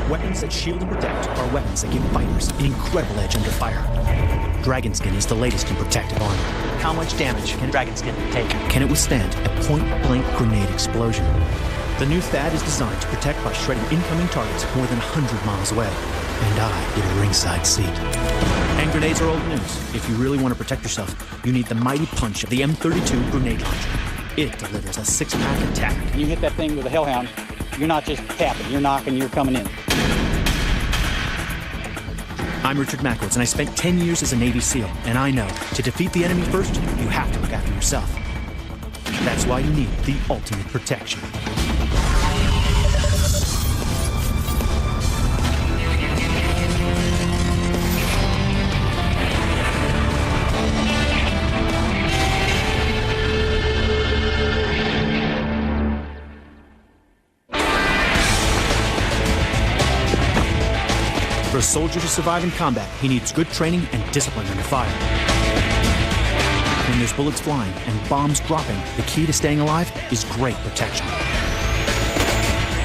Weapons that shield and protect are weapons that give fighters an incredible edge under fire. Dragonskin is the latest in protective armor. How much damage can Dragonskin take? Can it withstand a point-blank grenade explosion? The new THAAD is designed to protect by shredding incoming targets more than 100 miles away. And I get a ringside seat. Hand grenades are old news. If you really want to protect yourself, you need the mighty punch of the M32 grenade launcher. It delivers a 6-pack attack. You hit that thing with a Hellhound, you're not just tapping, you're knocking, you're coming in. I'm Richard Makowitz, and I spent 10 years as a Navy SEAL, and I know, to defeat the enemy first, you have to look after yourself. That's why you need the ultimate protection. For a soldier to survive in combat, he needs good training and discipline under fire. When there's bullets flying and bombs dropping, the key to staying alive is great protection.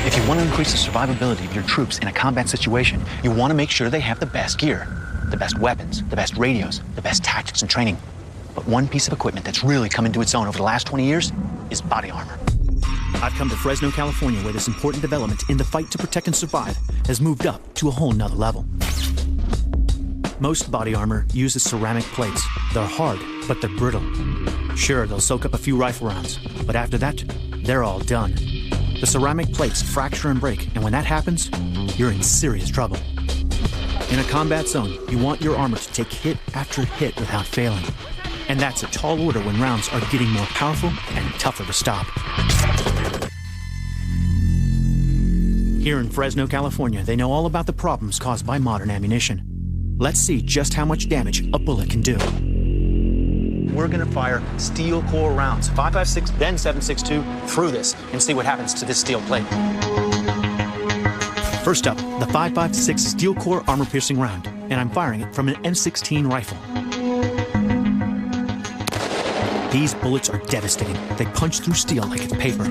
If you want to increase the survivability of your troops in a combat situation, you want to make sure they have the best gear, the best weapons, the best radios, the best tactics and training. But one piece of equipment that's really come into its own over the last 20 years is body armor. I've come to Fresno, California, where this important development in the fight to protect and survive has moved up to a whole nother level. Most body armor uses ceramic plates. They're hard, but they're brittle. Sure, they'll soak up a few rifle rounds, but after that, they're all done. The ceramic plates fracture and break, and when that happens, you're in serious trouble. In a combat zone, you want your armor to take hit after hit without failing. And that's a tall order when rounds are getting more powerful and tougher to stop. Here in Fresno, California, they know all about the problems caused by modern ammunition. Let's see just how much damage a bullet can do. We're going to fire steel core rounds, 5.56, then 7.62, through this and see what happens to this steel plate. First up, the 5.56 steel core armor-piercing round, and I'm firing it from an M16 rifle. These bullets are devastating. They punch through steel like it's paper.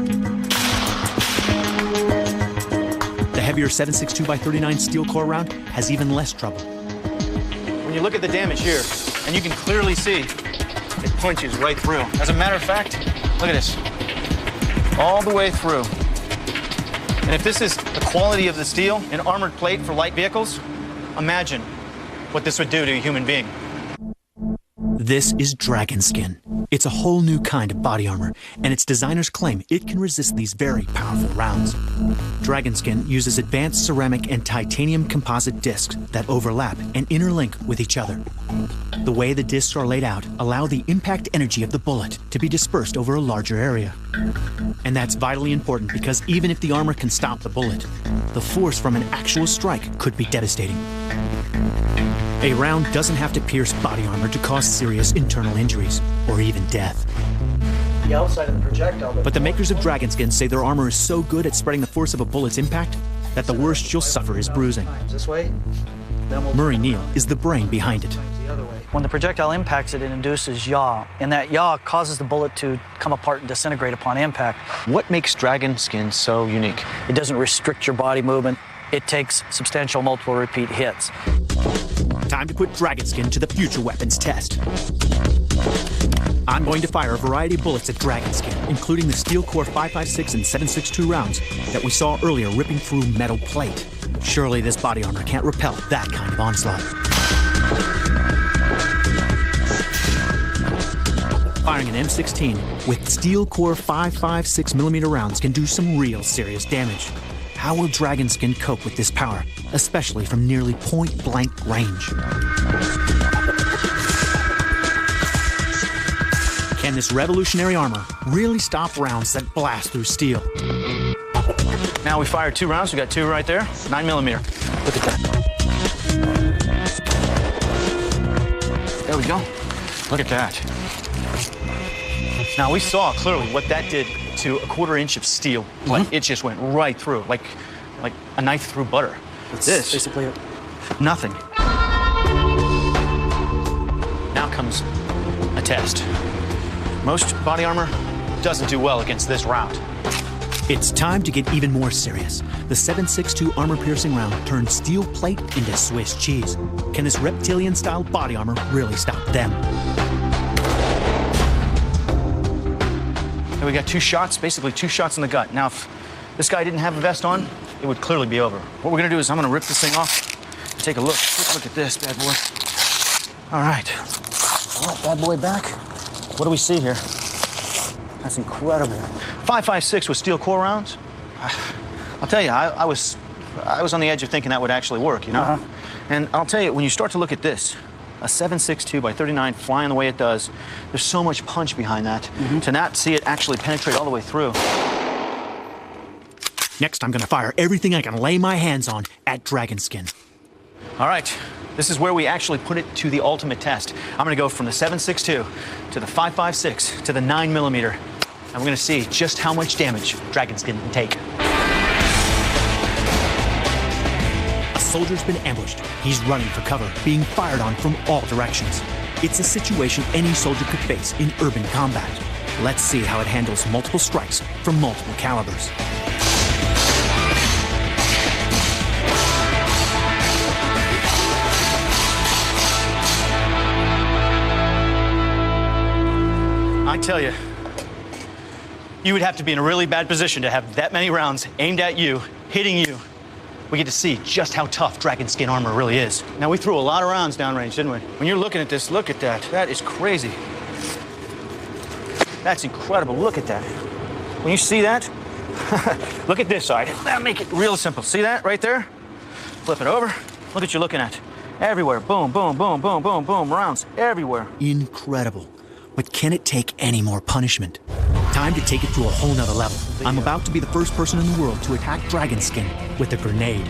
The heavier 7.62x39 steel core round has even less trouble. When you look at the damage here, and you can clearly see it punches right through. As a matter of fact, look at this. All the way through. And if this is the quality of the steel, an armored plate for light vehicles, imagine what this would do to a human being. This is Dragonskin. It's a whole new kind of body armor, and its designers claim it can resist these very powerful rounds. Dragonskin uses advanced ceramic and titanium composite discs that overlap and interlink with each other. The way the discs are laid out allow the impact energy of the bullet to be dispersed over a larger area. And that's vitally important because even if the armor can stop the bullet, the force from an actual strike could be devastating. A round doesn't have to pierce body armor to cause serious internal injuries, or even death. The outside of the projectile. But the makers of Dragonskin say their armor is so good at spreading the force of a bullet's impact that the worst you'll suffer is bruising. This way. Murray Neal is the brain behind it. When the projectile impacts it, it induces yaw, and that yaw causes the bullet to come apart and disintegrate upon impact. What makes Dragonskin so unique? It doesn't restrict your body movement. It takes substantial multiple repeat hits. Time to put Dragonskin to the future weapons test. I'm going to fire a variety of bullets at Dragonskin, including the steel core 5.56 and 7.62 rounds that we saw earlier ripping through metal plate. Surely this body armor can't repel that kind of onslaught. Firing an M16 with steel core 5.56mm rounds can do some real serious damage. How will Dragonskin cope with this power, especially from nearly point-blank range? Can this revolutionary armor really stop rounds that blast through steel? Now we fired 2 rounds. We got 2 right there, 9mm. Look at that. There we go. Look at that. Now we saw clearly what that did to a 1/4 inch of steel. Like it just went right through, like a knife through butter. That's this basically it. Nothing. Now comes a test. Most body armor doesn't do well against this round. It's time to get even more serious. The 7.62 armor-piercing round turned steel plate into Swiss cheese. Can this reptilian-style body armor really stop them? And we got 2 shots, basically 2 shots in the gut. Now, if this guy didn't have a vest on, it would clearly be over. What we're gonna do is I'm gonna rip this thing off and take a look. Quick look at this bad boy. All right, pull that bad boy back. What do we see here? That's incredible. 5.56 with steel core rounds. I'll tell you, I was on the edge of thinking that would actually work, you know? And I'll tell you, when you start to look at this, a 7.62 by 39 flying the way it does, there's so much punch behind that to not see it actually penetrate all the way through. Next, I'm gonna fire everything I can lay my hands on at Dragonskin. All right, this is where we actually put it to the ultimate test. I'm gonna go from the 7.62 to the 5.56 to the 9mm, and we're gonna see just how much damage Dragonskin can take. A soldier's been ambushed. He's running for cover, being fired on from all directions. It's a situation any soldier could face in urban combat. Let's see how it handles multiple strikes from multiple calibers. I tell you, you would have to be in a really bad position to have that many rounds aimed at you, hitting you. We get to see just how tough Dragonskin armor really is. Now, we threw a lot of rounds downrange, didn't we? When you're looking at this, look at that. That is crazy. That's incredible. Look at that. When you see that, look at this side. That'll make it real simple. See that right there? Flip it over. Look what you're looking at. Everywhere. Boom, boom, boom, boom, boom, boom. Rounds everywhere. Incredible. But can it take any more punishment? Time to take it to a whole nother level. I'm about to be the first person in the world to attack Dragonskin with a grenade.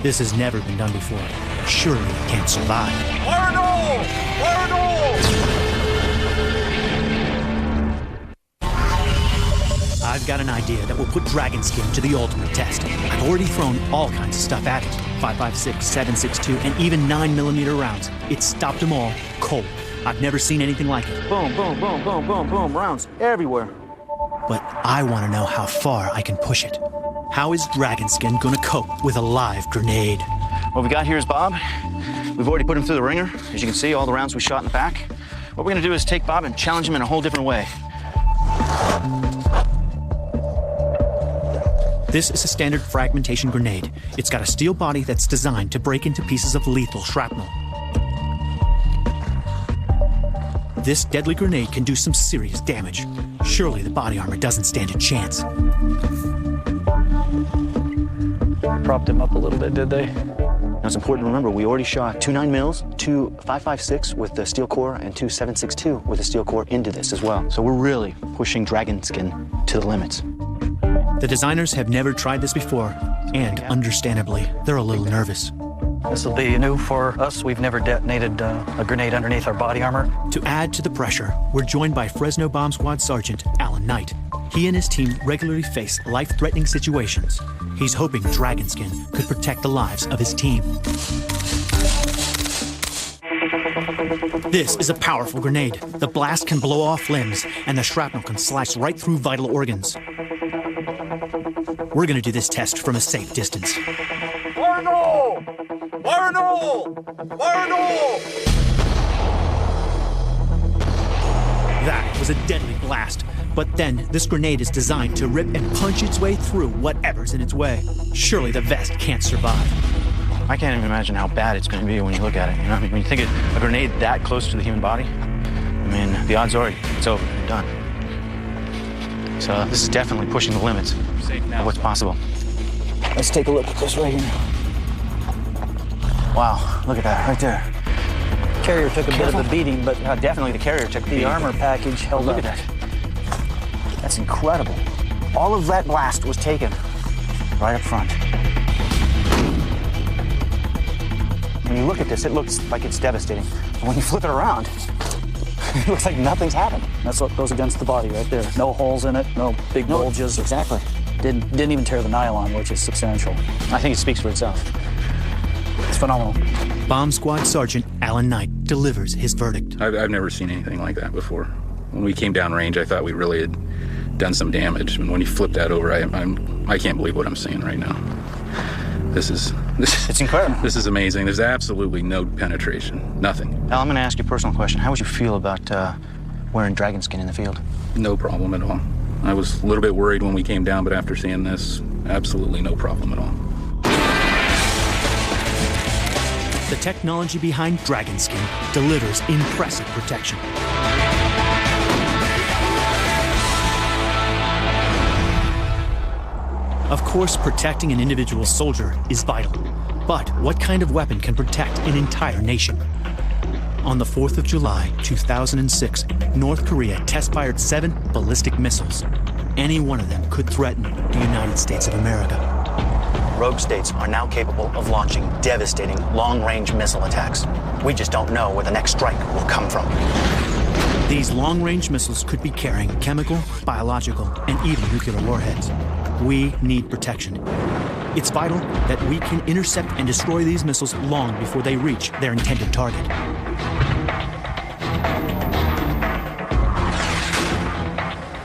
This has never been done before. Surely it can't survive. Fire in all! Fire in all! I've got an idea that will put Dragonskin to the ultimate test. I've already thrown all kinds of stuff at it. 5.56, 7.62, and even 9mm rounds. It stopped them all cold. I've never seen anything like it. Boom, boom, boom, boom, boom, boom. Rounds everywhere. But I want to know how far I can push it. How is Dragonskin gonna cope with a live grenade? What we got here is Bob. We've already put him through the ringer. As you can see, all the rounds we shot in the back. What we're gonna do is take Bob and challenge him in a whole different way. This is a standard fragmentation grenade. It's got a steel body that's designed to break into pieces of lethal shrapnel. This deadly grenade can do some serious damage. Surely the body armor doesn't stand a chance. Propped him up a little bit, did they? Now, it's important to remember, we already shot 2 9mm, 2 5.56 with the steel core, and 2 7.62 with the steel core into this as well. So we're really pushing Dragonskin to the limits. The designers have never tried this before, and understandably, they're a little nervous. This will be new for us. We've never detonated a grenade underneath our body armor. To add to the pressure, we're joined by Fresno Bomb Squad Sergeant Alan Knight. He and his team regularly face life-threatening situations. He's hoping Dragonskin could protect the lives of his team. This is a powerful grenade. The blast can blow off limbs, and the shrapnel can slice right through vital organs. We're gonna do this test from a safe distance. Fire in all! Fire in all! Fire in all! That was a deadly blast. But then, this grenade is designed to rip and punch its way through whatever's in its way. Surely the vest can't survive. I can't even imagine how bad it's going to be when you look at it. You know, I mean, when you think of a grenade that close to the human body, I mean, the odds are it's over, you're done. So this is definitely pushing the limits of what's possible. Let's take a look at this right here. Wow, look at that right there. Carrier took a bit of a beating, but Definitely the carrier took the armor package held Look up. at that. That's incredible. All of that blast was taken right up front. When you look at this, it looks like it's devastating. But when you flip it around, it looks like nothing's happened. That's what goes against the body right there. No holes in it, no big bulges. Exactly. Didn't even tear the nylon, which is substantial. I think it speaks for itself. It's phenomenal. Bomb Squad Sergeant Alan Knight delivers his verdict. I've never seen anything like that before. When we came down range, I thought we really had done some damage. And when you flip that over, I can't believe what I'm seeing right now. This is It's incredible. This is amazing. There's absolutely no penetration, nothing. Al, I'm going to ask you a personal question. How would you feel about wearing dragon skin in the field? No problem at all. I was a little bit worried when we came down, but after seeing this, absolutely no problem at all. The technology behind dragon skin delivers impressive protection. Of course, protecting an individual soldier is vital. But what kind of weapon can protect an entire nation? On the 4th of July, 2006, North Korea test-fired 7 ballistic missiles. Any one of them could threaten the United States of America. Rogue states are now capable of launching devastating long-range missile attacks. We just don't know where the next strike will come from. These long-range missiles could be carrying chemical, biological, and even nuclear warheads. We need protection. It's vital that we can intercept and destroy these missiles long before they reach their intended target.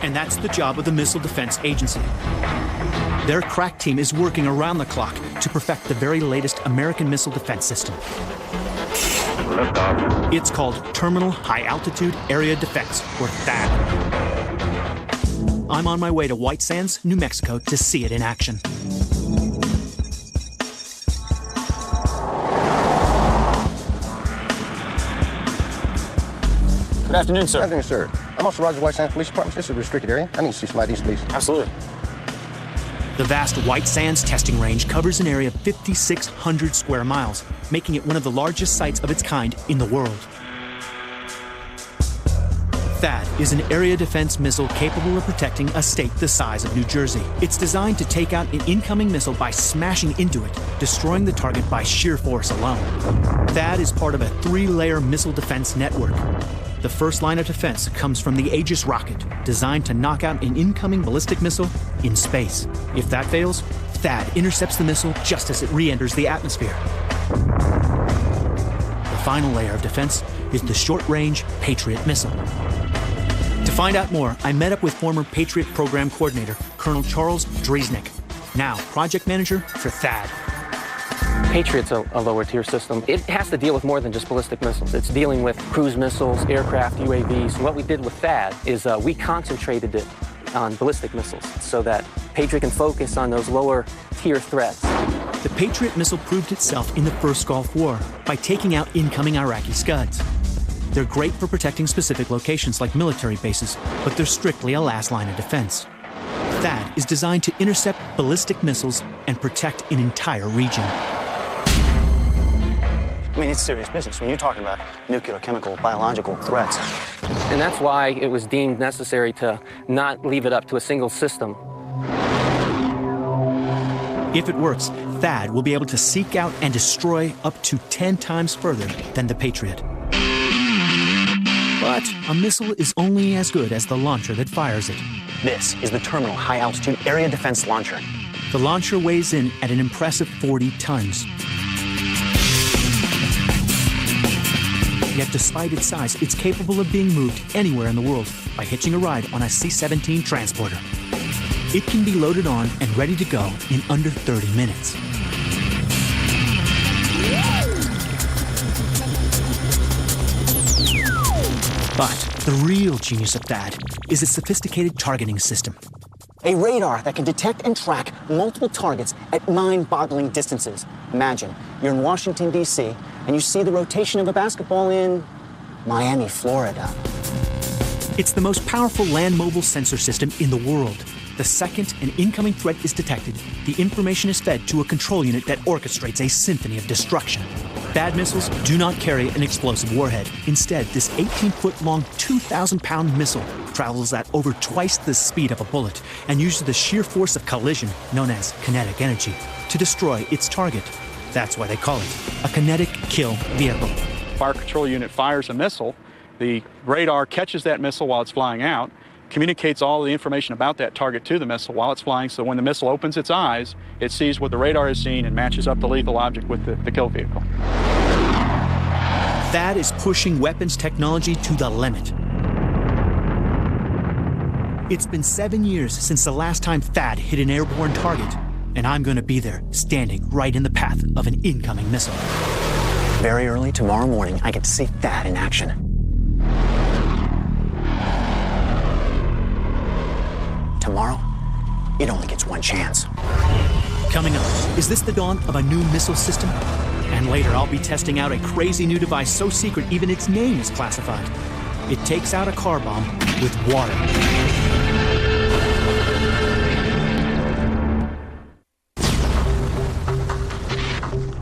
And that's the job of the Missile Defense Agency. Their crack team is working around the clock to perfect the very latest American missile defense system. It's called Terminal High Altitude Area Defense, or THAAD. I'm on my way to White Sands, New Mexico to see it in action. Good afternoon, sir. Good afternoon, sir. I'm also Roger White Sands Police Department. This is a restricted area. I need to see some IDs, please. Absolutely. The vast White Sands testing range covers an area of 5,600 square miles, making it one of the largest sites of its kind in the world. THAAD is an area defense missile capable of protecting a state the size of New Jersey. It's designed to take out an incoming missile by smashing into it, destroying the target by sheer force alone. THAAD is part of a 3-layer missile defense network. The first line of defense comes from the Aegis rocket, designed to knock out an incoming ballistic missile in space. If that fails, THAAD intercepts the missile just as it re-enters the atmosphere. The final layer of defense is the short-range Patriot missile. To find out more, I met up with former Patriot Program Coordinator, Colonel Charles Dresnick, now Project Manager for THAAD. Patriot's a lower tier system. It has to deal with more than just ballistic missiles. It's dealing with cruise missiles, aircraft, UAVs. And what we did with THAAD is we concentrated it on ballistic missiles so that Patriot can focus on those lower tier threats. The Patriot missile proved itself in the first Gulf War by taking out incoming Iraqi Scuds. They're great for protecting specific locations like military bases, but they're strictly a last line of defense. THAAD is designed to intercept ballistic missiles and protect an entire region. I mean, it's serious business when you're talking about nuclear, chemical, biological threats. And that's why it was deemed necessary to not leave it up to a single system. If it works, THAAD will be able to seek out and destroy up to 10 times further than the Patriot. But a missile is only as good as the launcher that fires it. This is the Terminal High Altitude Area Defense Launcher. The launcher weighs in at an impressive 40 tons. Yet despite its size, it's capable of being moved anywhere in the world by hitching a ride on a C-17 transporter. It can be loaded on and ready to go in under 30 minutes. But the real genius of THAAD is its sophisticated targeting system. A radar that can detect and track multiple targets at mind-boggling distances. Imagine you're in Washington, D.C., and you see the rotation of a basketball in Miami, Florida. It's the most powerful land mobile sensor system in the world. The second an incoming threat is detected, the information is fed to a control unit that orchestrates a symphony of destruction. THAAD missiles do not carry an explosive warhead. Instead, this 18-foot-long, 2,000-pound missile travels at over twice the speed of a bullet and uses the sheer force of collision, known as kinetic energy, to destroy its target. That's why they call it a kinetic kill vehicle. Fire control unit fires a missile. The radar catches that missile while it's flying out, communicates all the information about that target to the missile while it's flying, so when the missile opens its eyes, it sees what the radar has seen and matches up the lethal object with the kill vehicle. THAAD is pushing weapons technology to the limit. It's been 7 years since the last time THAAD hit an airborne target, and I'm going to be there, standing right in the path of an incoming missile. Very early tomorrow morning, I get to see THAAD in action. Tomorrow, it only gets one chance. Coming up, is this the dawn of a new missile system? And later, I'll be testing out a crazy new device so secret even its name is classified. It takes out a car bomb with water.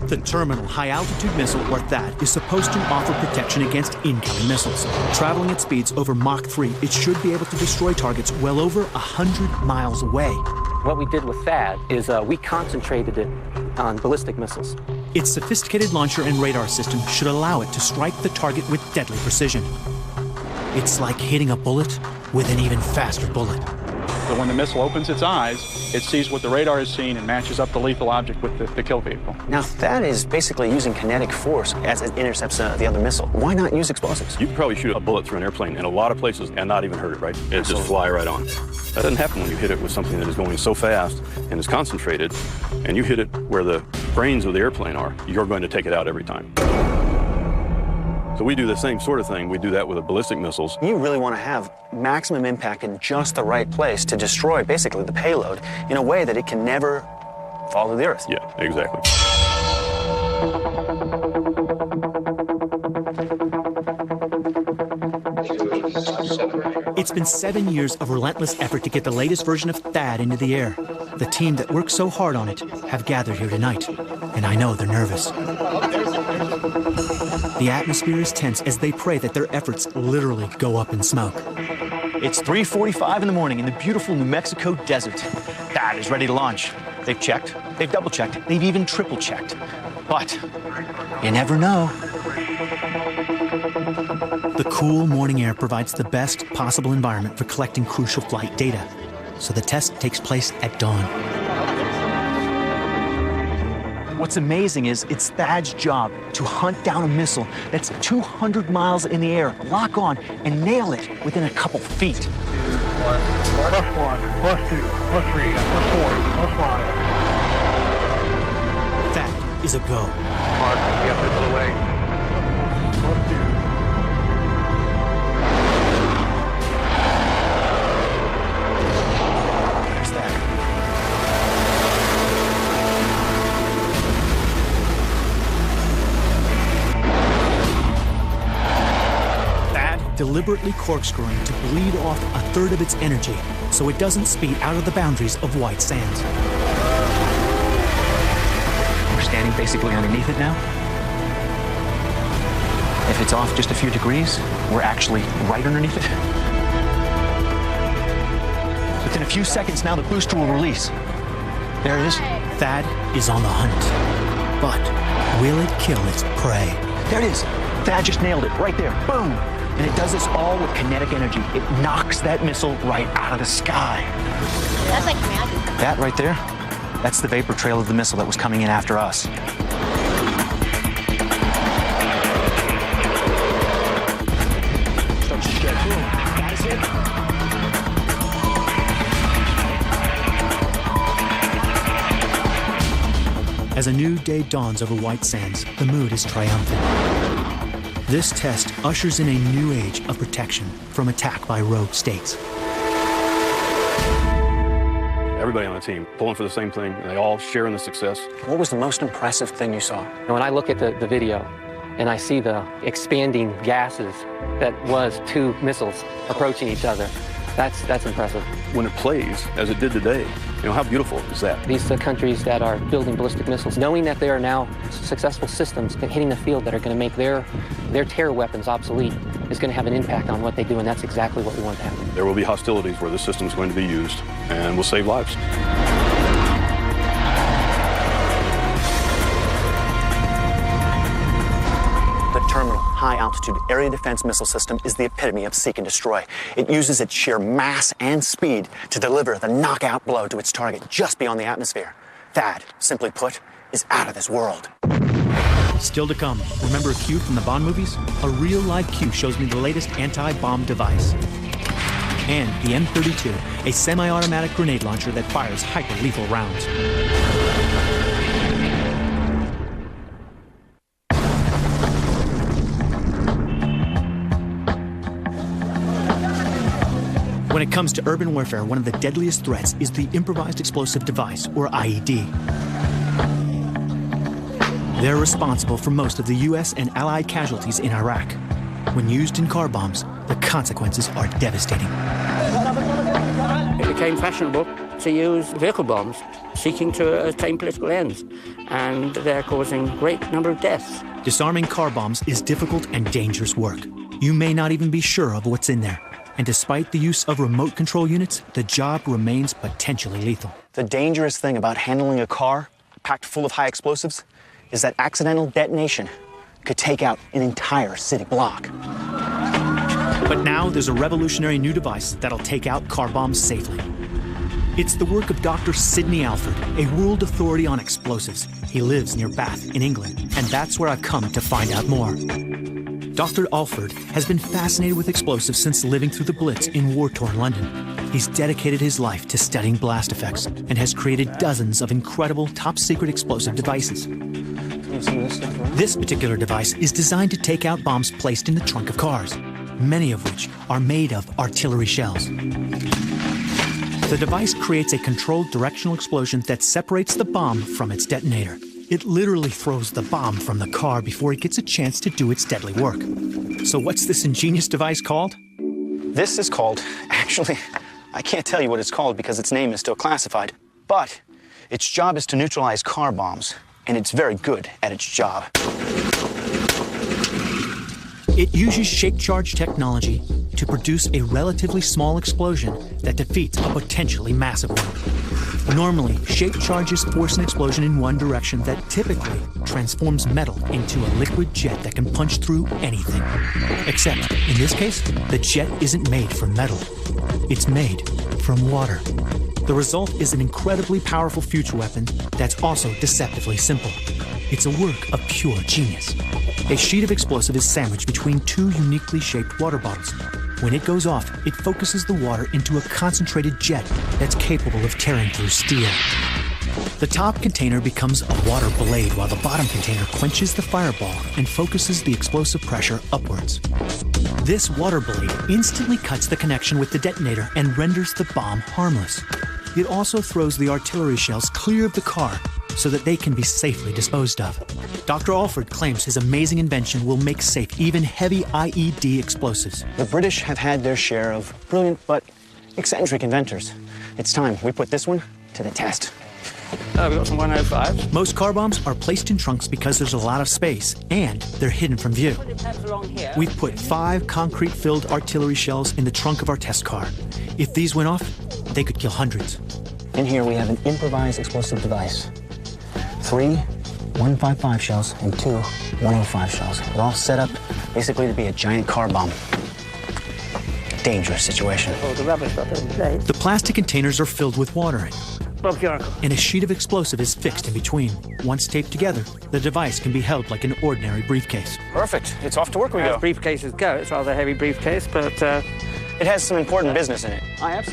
The Terminal High-Altitude Missile, or THAAD, is supposed to offer protection against incoming missiles. Traveling at speeds over Mach 3, it should be able to destroy targets well over 100 miles away. What we did with THAAD is we concentrated it on ballistic missiles. Its sophisticated launcher and radar system should allow it to strike the target with deadly precision. It's like hitting a bullet with an even faster bullet. So when the missile opens its eyes, it sees what the radar has seen and matches up the lethal object with the kill vehicle. Now, THAAD is basically using kinetic force as it intercepts the other missile. Why not use explosives? You could probably shoot a bullet through an airplane in a lot of places and not even hurt it, right? It'd just fly right on. That doesn't happen when you hit it with something that is going so fast and is concentrated, and you hit it where the brains of the airplane are. You're going to take it out every time. So we do the same sort of thing. We do that with the ballistic missiles. You really want to have maximum impact in just the right place to destroy basically the payload in a way that it can never fall to the earth. Yeah, exactly. It's been 7 years of relentless effort to get the latest version of THAAD into the air. The team that worked so hard on it have gathered here tonight, and I know they're nervous. The atmosphere is tense as they pray that their efforts literally go up in smoke. It's 3:45 in the morning in the beautiful New Mexico desert. THAAD is ready to launch. They've checked, they've double-checked, they've even triple-checked. But you never know. The cool morning air provides the best possible environment for collecting crucial flight data, so the test takes place at dawn. What's amazing is it's THAAD's job to hunt down a missile that's 200 miles in the air, lock on, and nail it within a couple feet. +1, +2, +3, +4, +5. That is a go. Mark, get this little way. +2. There's that. Deliberately corkscrewing to bleed off a third of its energy so it doesn't speed out of the boundaries of white sands. We're standing basically underneath it now. If it's off just a few degrees, we're actually right underneath it. Within a few seconds now, the booster will release. There it is. THAAD is on the hunt. But will it kill its prey? There it is. THAAD just nailed it right there. Boom. And it does this all with kinetic energy. It knocks that missile right out of the sky. That's like magic. That right there, that's the vapor trail of the missile that was coming in after us. Starts to shed through. That is it. As a new day dawns over white sands, the mood is triumphant. This test ushers in a new age of protection from attack by rogue states. Everybody on the team pulling for the same thing, and they all share in the success. What was the most impressive thing you saw? And when I look at the video and I see the expanding gases that was two missiles approaching each other, that's impressive. When it plays, as it did today, you know, how beautiful is that? These countries that are building ballistic missiles, knowing that there are now successful systems hitting the field that are going to make their terror weapons obsolete, is going to have an impact on what they do, and that's exactly what we want to happen. There will be hostilities where this system is going to be used, and will save lives. The Terminal High-Altitude Area Defense Missile System is the epitome of seek and destroy. It uses its sheer mass and speed to deliver the knockout blow to its target just beyond the atmosphere. THAAD, simply put, is out of this world. Still to come, remember Q from the Bond movies? A real live Q shows me the latest anti-bomb device. and the M32, a semi-automatic grenade launcher that fires hyper-lethal rounds. When it comes to urban warfare, one of the deadliest threats is the improvised explosive device, or IED. They're responsible for most of the US and Allied casualties in Iraq. When used in car bombs, the consequences are devastating. It became fashionable to use vehicle bombs, seeking to attain political ends, and they're causing a great number of deaths. Disarming car bombs is difficult and dangerous work. You may not even be sure of what's in there. And despite the use of remote control units, the job remains potentially lethal. The dangerous thing about handling a car packed full of high explosives is that accidental detonation could take out an entire city block. But now there's a revolutionary new device that'll take out car bombs safely. It's the work of Dr. Sidney Alford, a world authority on explosives. He lives near Bath in England, and that's where I've come to find out more. Dr. Alford has been fascinated with explosives since living through the Blitz in war-torn London. He's dedicated his life to studying blast effects and has created dozens of incredible top-secret explosive devices. This particular device is designed to take out bombs placed in the trunk of cars, many of which are made of artillery shells. The device creates a controlled directional explosion that separates the bomb from its detonator. It literally throws the bomb from the car before it gets a chance to do its deadly work. So what's this ingenious device called? This is called, actually, I can't tell you what it's called because its name is still classified, but its job is to neutralize car bombs, and it's very good at its job. It uses shape charge technology to produce a relatively small explosion that defeats a potentially massive one. Normally, shape charges force an explosion in one direction that typically transforms metal into a liquid jet that can punch through anything. Except, in this case, the jet isn't made from metal. It's made from water. The result is an incredibly powerful future weapon that's also deceptively simple. It's a work of pure genius. A sheet of explosive is sandwiched between two uniquely shaped water bottles. When it goes off, it focuses the water into a concentrated jet that's capable of tearing through steel. The top container becomes a water blade while the bottom container quenches the fireball and focuses the explosive pressure upwards. This water blade instantly cuts the connection with the detonator and renders the bomb harmless. It also throws the artillery shells clear of the car so that they can be safely disposed of. Dr. Alford claims his amazing invention will make safe even heavy IED explosives. The British have had their share of brilliant but eccentric inventors. It's time we put this one to the test. We've got some 105s. Most car bombs are placed in trunks because there's a lot of space and they're hidden from view. We've put 5 concrete-filled artillery shells in the trunk of our test car. If these went off, they could kill hundreds. In here we have an improvised explosive device. 3 155 shells and 2 105 shells. They're all set up basically to be a giant car bomb. Dangerous situation. Oh, the rubber's got in place. The plastic containers are filled with water, Broke your ankle. and a sheet of explosive is fixed in between. Once taped together, the device can be held like an ordinary briefcase. Perfect. It's off to work we As go. briefcases go, it's a rather heavy briefcase, but it has some important business in it.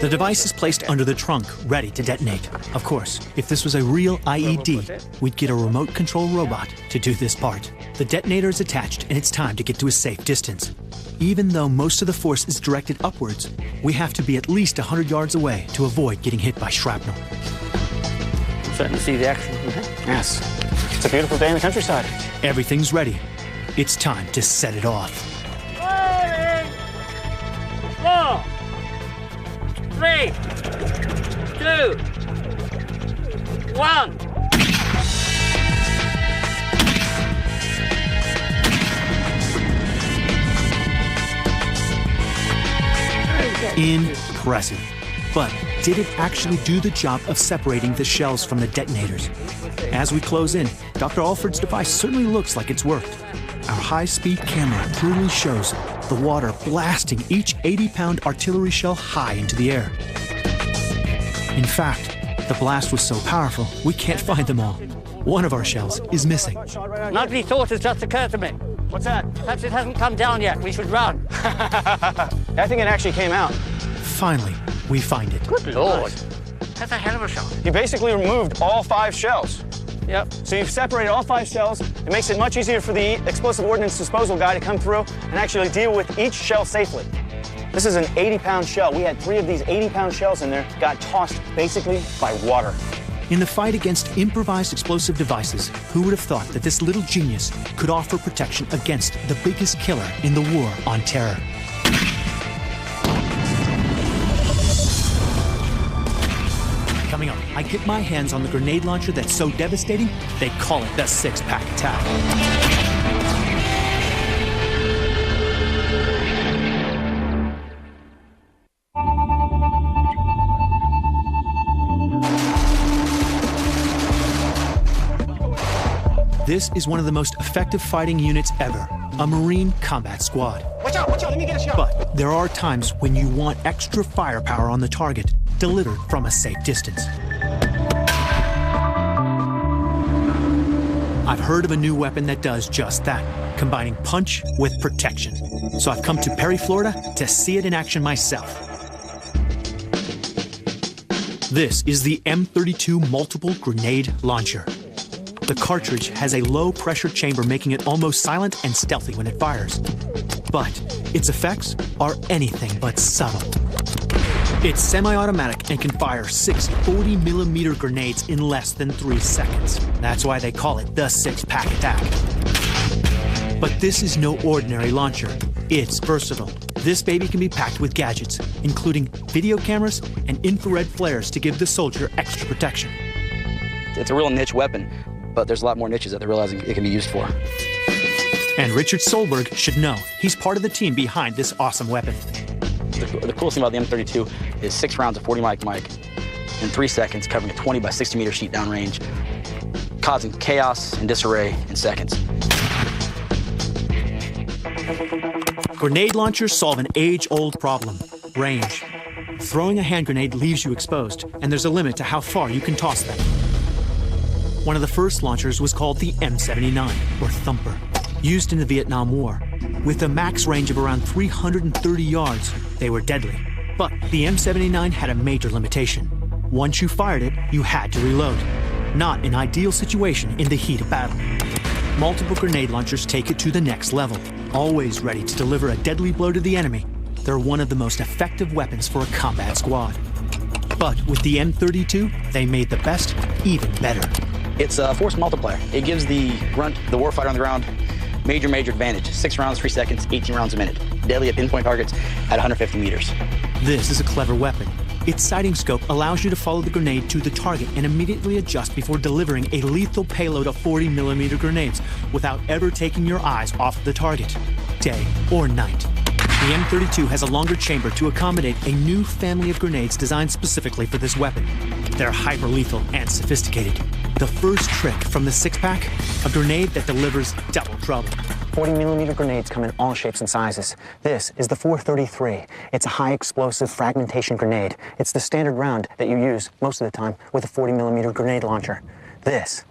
The device is placed under the trunk, ready to detonate. Of course, if this was a real IED, we'd get a remote control robot to do this part. The detonator is attached, and it's time to get to a safe distance. Even though most of the force is directed upwards, we have to be at least 100 yards away to avoid getting hit by shrapnel. I'm starting to see the action. Yes. It's a beautiful day in the countryside. Everything's ready. It's time to set it off. 4, 3, 2, 1. Impressive. But did it actually do the job of separating the shells from the detonators? As we close in, Dr. Alford's device certainly looks like it's worked. Our high-speed camera clearly shows the water blasting each 80-pound artillery shell high into the air. In fact, the blast was so powerful, we can't find them all. One of our shells is missing. An ugly thought has just occurred to me. What's that? Perhaps it hasn't come down yet. We should run. I think it actually came out. finally, we find it. Good Lord. That's a hell of a shot. You basically removed all 5 shells. Yep. So you've separated all 5 shells. It makes it much easier for the explosive ordnance disposal guy to come through and actually deal with each shell safely. This is an 80-pound shell. We had 3 of these 80-pound shells in there, got tossed basically by water. In the fight against improvised explosive devices, who would have thought that this little genius could offer protection against the biggest killer in the war on terror? Coming up, I get my hands on the grenade launcher that's so devastating, they call it the six-pack attack. This is one of the most effective fighting units ever, a Marine combat squad. Watch out, let me get a shot. But there are times when you want extra firepower on the target, delivered from a safe distance. I've heard of a new weapon that does just that, combining punch with protection. So I've come to Perry, Florida to see it in action myself. This is the M32 Multiple Grenade Launcher. The cartridge has a low-pressure chamber, making it almost silent and stealthy when it fires. But its effects are anything but subtle. It's semi-automatic and can fire 6 40-millimeter grenades in less than 3 seconds. That's why they call it the six-pack attack. But this is no ordinary launcher. It's versatile. This baby can be packed with gadgets, including video cameras and infrared flares to give the soldier extra protection. It's a real niche weapon, but there's a lot more niches that they're realizing it can be used for. And Richard Solberg should know. He's part of the team behind this awesome weapon. The coolest thing about the M32 is 6 rounds of 40 mic in 3 seconds, covering a 20 by 60 meter sheet downrange, causing chaos and disarray in seconds. Grenade launchers solve an age-old problem, range. Throwing a hand grenade leaves you exposed, and there's a limit to how far you can toss them. One of the first launchers was called the M79, or Thumper, used in the Vietnam War. With a max range of around 330 yards, they were deadly. But the M79 had a major limitation. Once you fired it, you had to reload. Not an ideal situation in the heat of battle. Multiple grenade launchers take it to the next level, always ready to deliver a deadly blow to the enemy. They're one of the most effective weapons for a combat squad. But with the M32, they made the best even better. It's a force multiplier. It gives the grunt, the warfighter on the ground, major advantage. 6 rounds, 3 seconds, 18 rounds a minute. Deadly at pinpoint targets at 150 meters. This is a clever weapon. Its sighting scope allows you to follow the grenade to the target and immediately adjust before delivering a lethal payload of 40-millimeter grenades without ever taking your eyes off the target, day or night. The M32 has a longer chamber to accommodate a new family of grenades designed specifically for this weapon. They're hyper-lethal and sophisticated. The first trick from the six-pack, a grenade that delivers double trouble. 40-millimeter grenades come in all shapes and sizes. This is the 433. It's a high-explosive fragmentation grenade. It's the standard round that you use most of the time with a 40-millimeter grenade launcher. This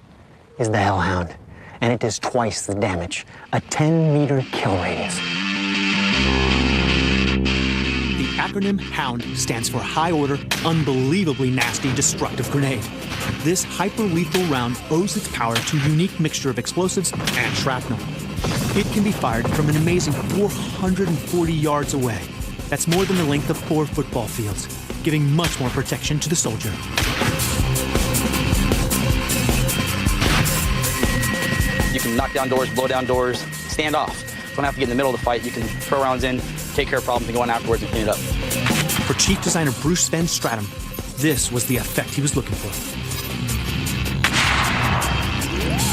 is the Hellhound, and it does twice the damage, a 10-meter kill radius. The acronym HOUND stands for High Order, Unbelievably Nasty Destructive Grenade. This hyper-lethal round owes its power to a unique mixture of explosives and shrapnel. It can be fired from an amazing 440 yards away. That's more than the length of 4 football fields, giving much more protection to the soldier. You can knock down doors, blow down doors, stand off. You don't have to get in the middle of the fight. You can throw rounds in, take care of problems, and go on afterwards and clean it up. For Chief Designer Bruce Van Stratum, this was the effect he was looking for.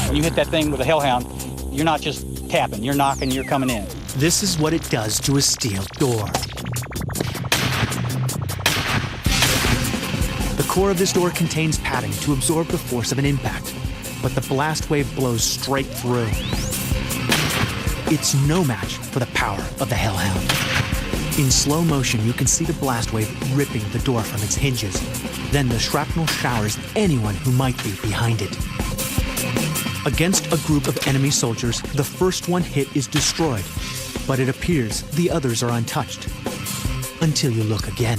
When you hit that thing with a Hellhound, you're not just tapping, you're knocking, you're coming in. This is what it does to a steel door. The core of this door contains padding to absorb the force of an impact, but the blast wave blows straight through. It's no match for the power of the Hellhound. In slow motion, you can see the blast wave ripping the door from its hinges. Then the shrapnel showers anyone who might be behind it. Against a group of enemy soldiers, the first one hit is destroyed, but it appears the others are untouched. Until you look again.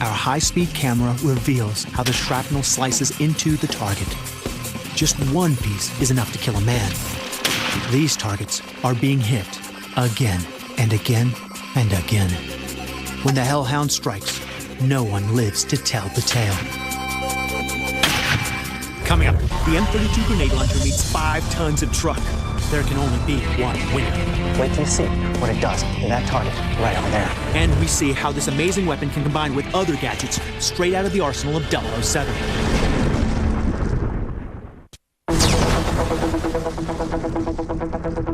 our high-speed camera reveals how the shrapnel slices into the target. Just one piece is enough to kill a man. These targets are being hit again and again and again. When the Hellhound strikes, no one lives to tell the tale. Coming up, the M32 grenade launcher meets 5 tons of truck. There can only be one winner. Wait till you see what it does to that target right over there. And we see how this amazing weapon can combine with other gadgets straight out of the arsenal of 007.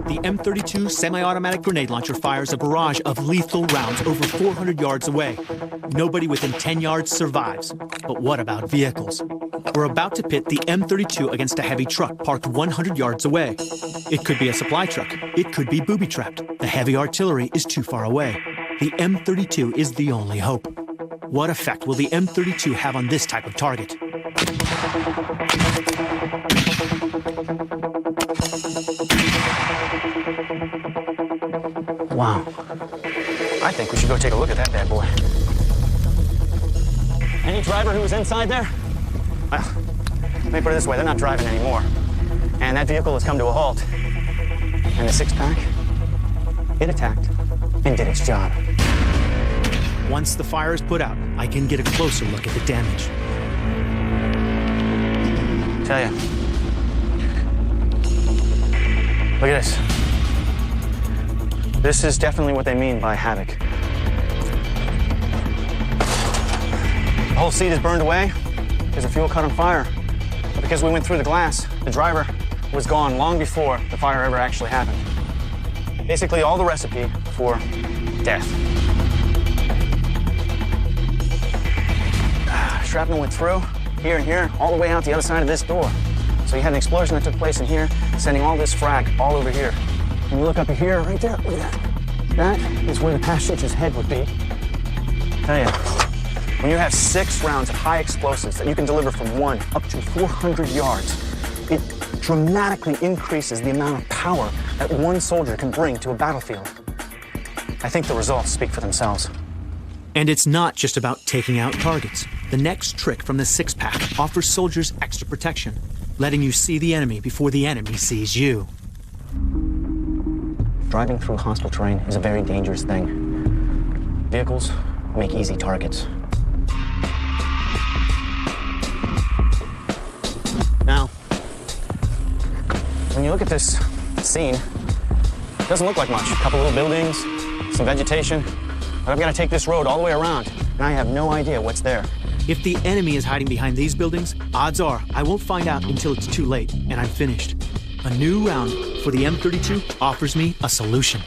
The M32 semi-automatic grenade launcher fires a barrage of lethal rounds over 400 yards away. Nobody within 10 yards survives. But what about vehicles? We're about to pit the M32 against a heavy truck parked 100 yards away. It could be a supply truck. It could be booby-trapped. The heavy artillery is too far away. The M32 is the only hope. What effect will the M32 have on this type of target? Wow. I think we should go take a look at that bad boy. Any driver who was inside there? Well, let me put it this way, they're not driving anymore. And that vehicle has come to a halt. And the six-pack, it attacked and did its job. Once the fire is put out, I can get a closer look at the damage. Tell you. Look at this. This is definitely what they mean by havoc. The whole seat is burned away. There's a fuel caught on fire. But because we went through the glass, the driver was gone long before the fire ever actually happened. Basically, all the recipe for death. Shrapnel went through, here and here, all the way out the other side of this door. So you had an explosion that took place in here, sending all this frag all over here. When you look up here, right there, look at that. That is where the passenger's head would be. Tell you, when you have 6 rounds of high explosives that you can deliver from 1 up to 400 yards, it dramatically increases the amount of power that one soldier can bring to a battlefield. I think the results speak for themselves. And it's not just about taking out targets. The next trick from the six-pack offers soldiers extra protection, letting you see the enemy before the enemy sees you. Driving through hostile terrain is a very dangerous thing. Vehicles make easy targets. Now, when you look at this scene, it doesn't look like much. A couple little buildings, some vegetation. But I've got to take this road all the way around, and I have no idea what's there. If the enemy is hiding behind these buildings, odds are I won't find out until it's too late, and I'm finished. A new round for the M32 offers me a solution.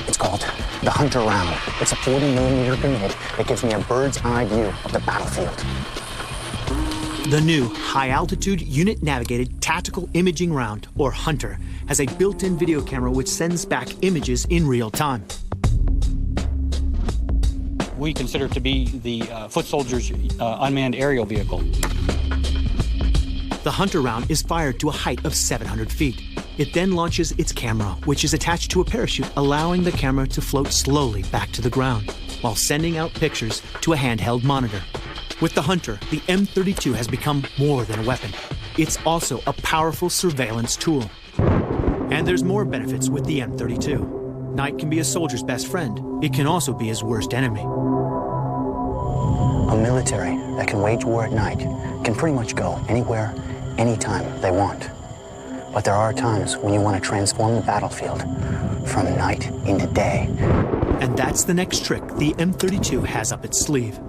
It's called the Hunter round. It's a 40mm grenade that gives me a bird's eye view of the battlefield. The new high-altitude unit-navigated tactical imaging round, or Hunter, has a built-in video camera which sends back images in real time. We consider it to be the foot soldiers' unmanned aerial vehicle. The Hunter round is fired to a height of 700 feet. It then launches its camera, which is attached to a parachute, allowing the camera to float slowly back to the ground, while sending out pictures to a handheld monitor. With the Hunter, the M32 has become more than a weapon. It's also a powerful surveillance tool. And there's more benefits with the M32. Night can be a soldier's best friend. It can also be his worst enemy. A military that can wage war at night can pretty much go anywhere, anytime they want. But there are times when you want to transform the battlefield from night into day. And that's the next trick the M32 has up its sleeve.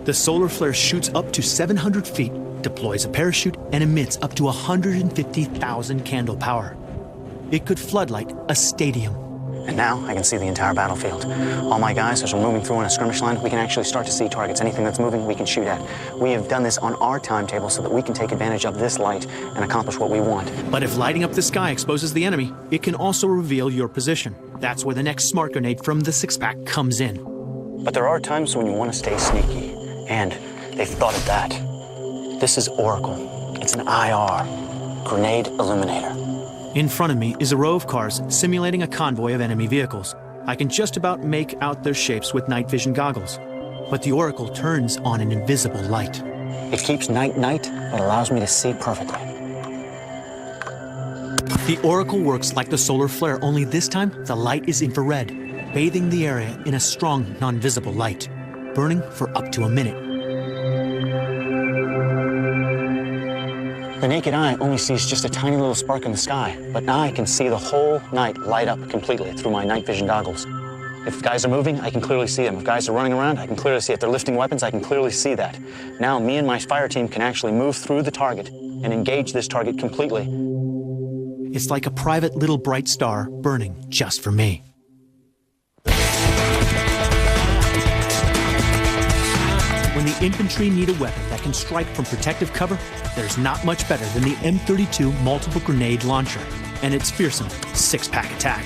The solar flare shoots up to 700 feet, deploys a parachute, and emits up to 150,000 candle power. It could floodlight a stadium. And now I can see the entire battlefield. All my guys, as we're moving through on a skirmish line, we can actually start to see targets. Anything that's moving, we can shoot at. We have done this on our timetable so that we can take advantage of this light and accomplish what we want. But if lighting up the sky exposes the enemy, it can also reveal your position. That's where the next smart grenade from the six-pack comes in. But there are times when you want to stay sneaky, and they've thought of that. This is Oracle. It's an IR, grenade illuminator. In front of me is a row of cars simulating a convoy of enemy vehicles. I can just about make out their shapes with night vision goggles. But the Oracle turns on an invisible light. It keeps night, but allows me to see perfectly. The Oracle works like the solar flare, only this time the light is infrared, bathing the area in a strong, non-visible light, burning for up to a minute. The naked eye only sees just a tiny little spark in the sky, but now I can see the whole night light up completely through my night vision goggles. If guys are moving, I can clearly see them. If guys are running around, I can clearly see it. If they're lifting weapons, I can clearly see that. Now, me and my fire team can actually move through the target and engage this target completely. It's like a private little bright star burning just for me. When the infantry need a weapon that can strike from protective cover, there's not much better than the M32 multiple grenade launcher and its fearsome 6-pack attack.